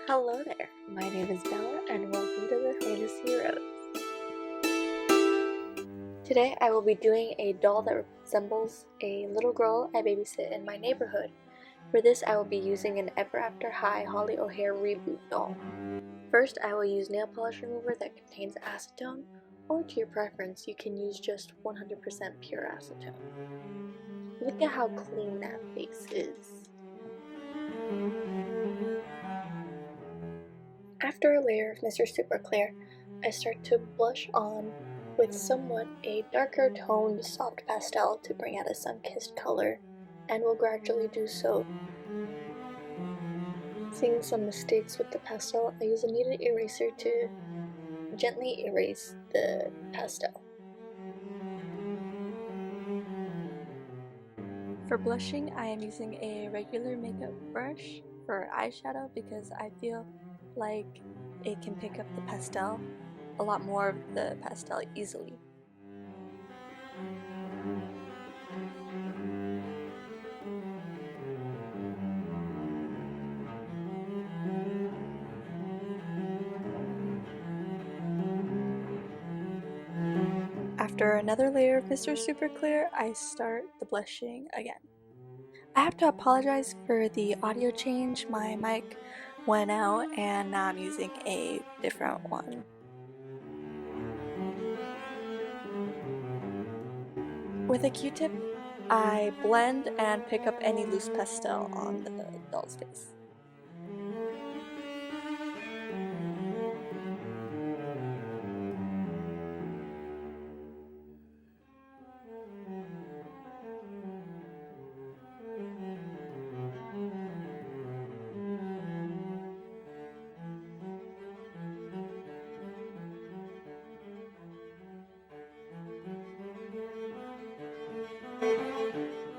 Hello there, my name is Bella and welcome to the Fantasy Rose. Today I will be doing a doll that resembles a little girl I babysit in my neighborhood. For this I will be using an Ever After High Holly O'Hare reboot doll. First I will use nail polish remover that contains acetone, or to your preference you can use just 100% pure acetone. Look at how clean that face is. After a layer of Mr. Super Clear, I start to blush on with somewhat a darker toned soft pastel to bring out a sun-kissed color, and will gradually do so. Seeing some mistakes with the pastel, I use a kneaded eraser to gently erase the pastel. For blushing, I am using a regular makeup brush for eyeshadow because I feel like it can pick up the pastel, a lot more of the pastel easily. After another layer of Mr. Super Clear, I start the blushing again. I have to apologize for the audio change. My mic went out and now I'm using a different one. With a Q-tip, I blend and pick up any loose pastel on the doll's face.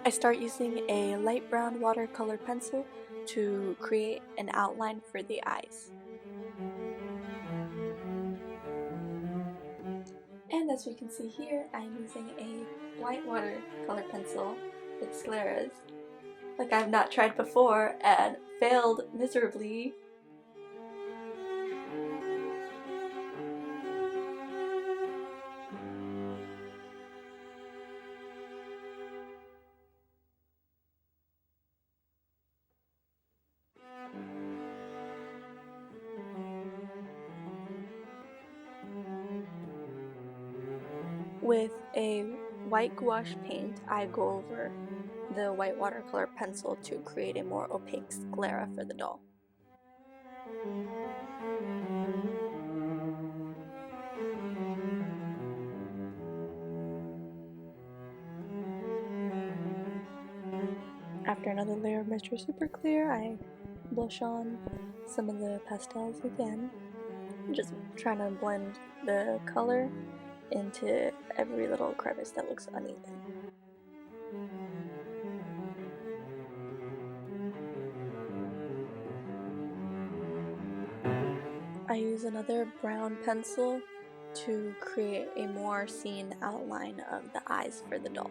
I start using a light brown watercolor pencil to create an outline for the eyes. And as we can see here, I'm using a white watercolor pencil with scleras, like I've not tried before and failed miserably. With a white gouache paint, I go over the white watercolor pencil to create a more opaque sclera for the doll. After another layer of Mr. Super Clear, I blush on some of the pastels again, just trying to blend the color into every little crevice that looks uneven. I use another brown pencil to create a more seen outline of the eyes for the doll.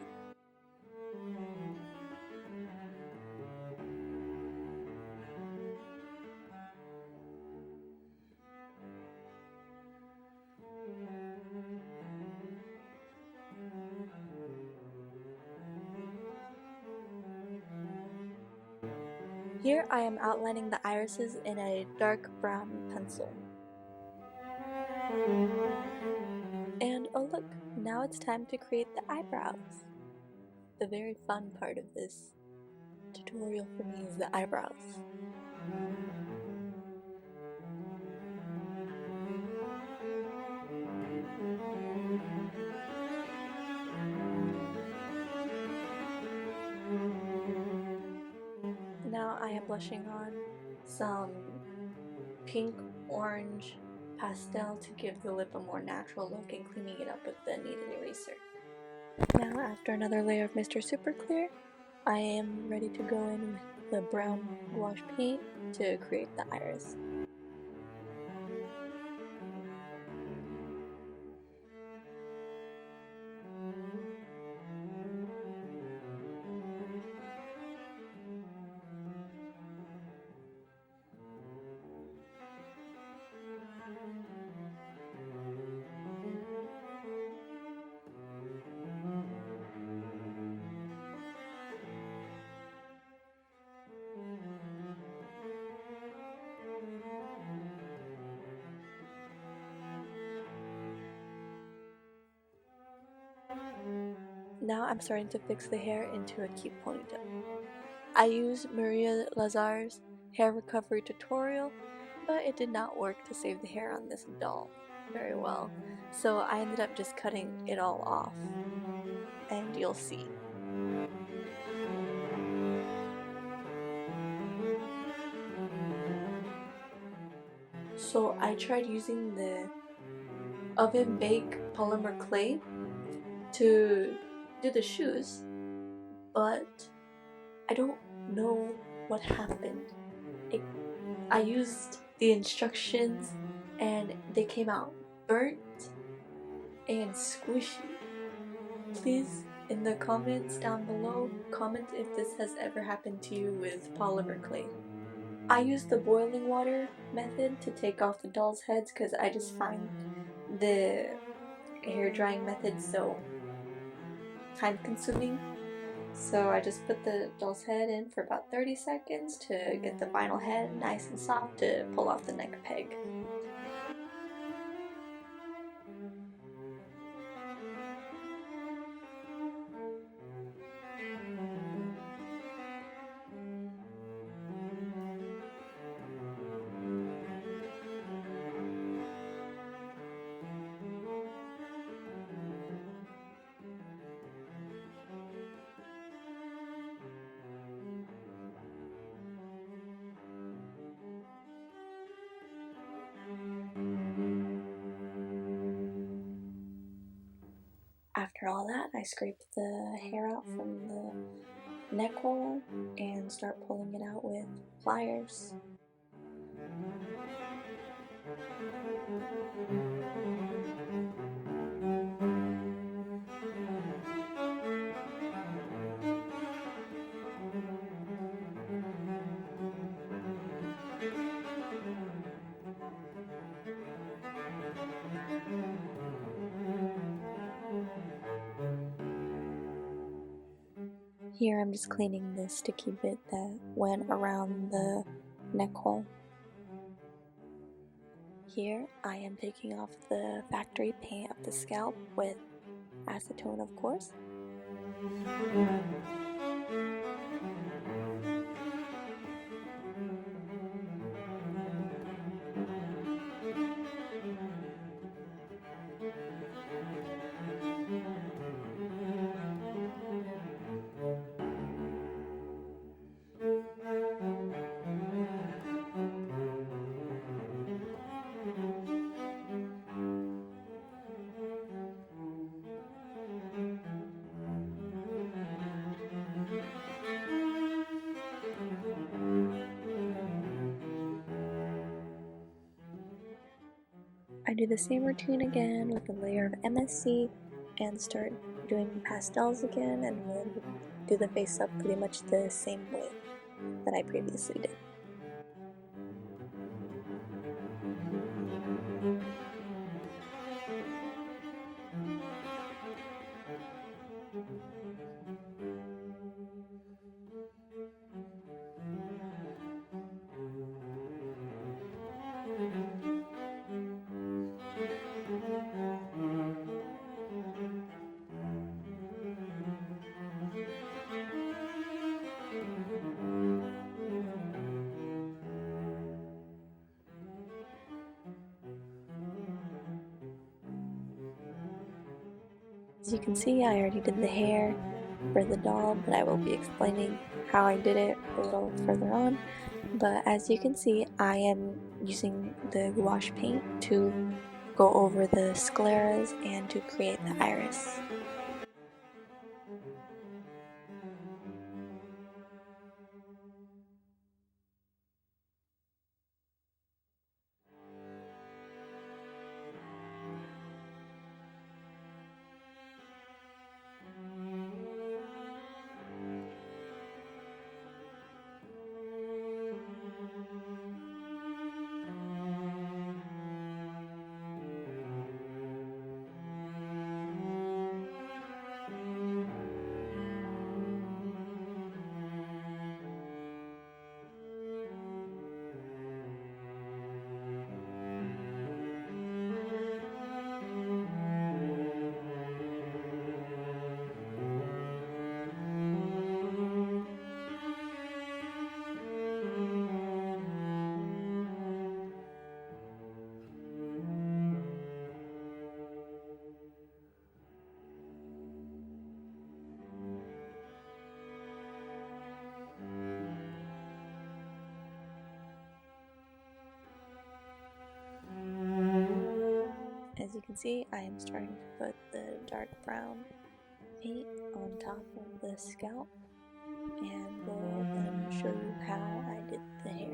Here I am outlining the irises in a dark brown pencil. And oh look, now it's time to create the eyebrows. The very fun part of this tutorial for me is the eyebrows. Now I am blushing on some pink orange pastel to give the lip a more natural look and cleaning it up with the kneaded eraser. Now after another layer of Mr. Super Clear, I am ready to go in with the brown gouache paint to create the iris. Now I'm starting to fix the hair into a cute ponytail. I used Maria Lazar's hair recovery tutorial, but it did not work to save the hair on this doll very well, so I ended up just cutting it all off, and you'll see. So I tried using the oven bake polymer clay to do the shoes, but I don't know what happened. I used the instructions and they came out burnt and squishy. Please, in the comments down below, comment if this has ever happened to you with polymer clay. I used the boiling water method to take off the doll's heads because I just find the hair drying method so time consuming. So I just put the doll's head in for about 30 seconds to get the vinyl head nice and soft to pull off the neck peg. After all that, I scrape the hair out from the neck hole and start pulling it out with pliers. Here I'm just cleaning the sticky bit that went around the neck hole. Here I am taking off the factory paint of the scalp with acetone, of course. I do the same routine again with a layer of MSC and start doing pastels again, and we'll do the face up pretty much the same way that I previously did. As you can see, I already did the hair for the doll, but I will be explaining how I did it a little further on. But as you can see, I am using the gouache paint to go over the scleras and to create the iris. as you can see, I am starting to put the dark brown paint on top of the scalp, and will then show you how I did the hair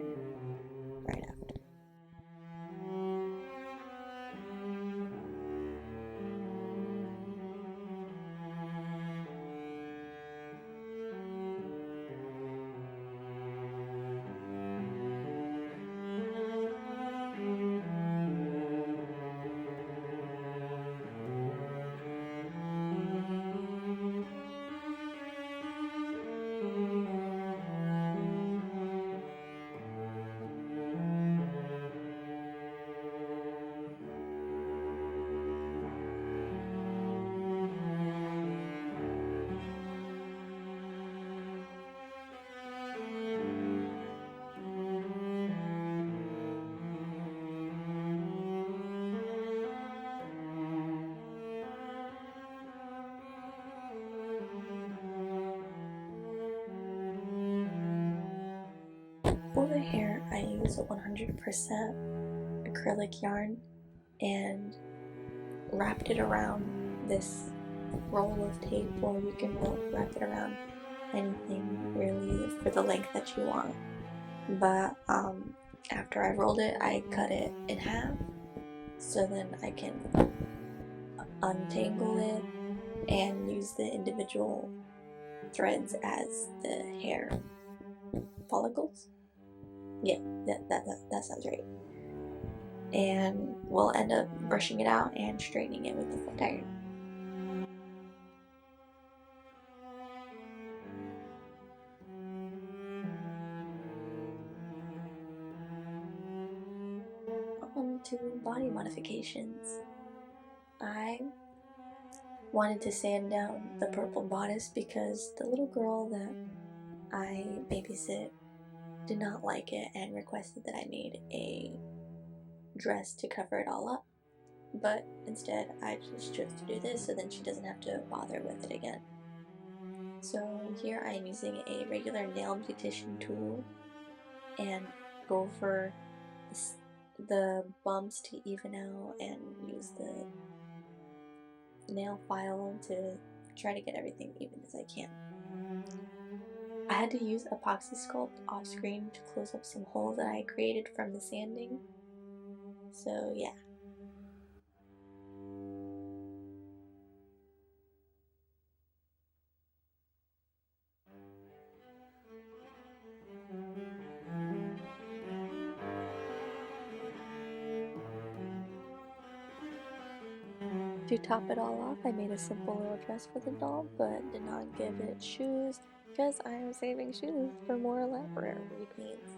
right after. For the hair, I use a 100% acrylic yarn and wrapped it around this roll of tape, or you can wrap it around anything really for the length that you want. But after I rolled it, I cut it in half so then I can untangle it and use the individual threads as the hair follicles. Yeah, that sounds right. And we'll end up brushing it out and straightening it with the flat iron. On to body modifications. I wanted to sand down the purple bodice because the little girl that I babysit did not like it and requested that I made a dress to cover it all up, but instead I just chose to do this so then she doesn't have to bother with it again. So here I am using a regular nail beautician tool and go for the bumps to even out and use the nail file to try to get everything even as I can. I had to use epoxy sculpt off screen to close up some holes that I created from the sanding. So yeah. To top it all off, I made a simple little dress for the doll, but did not give it shoes because I am saving shoes for more elaborate repaints.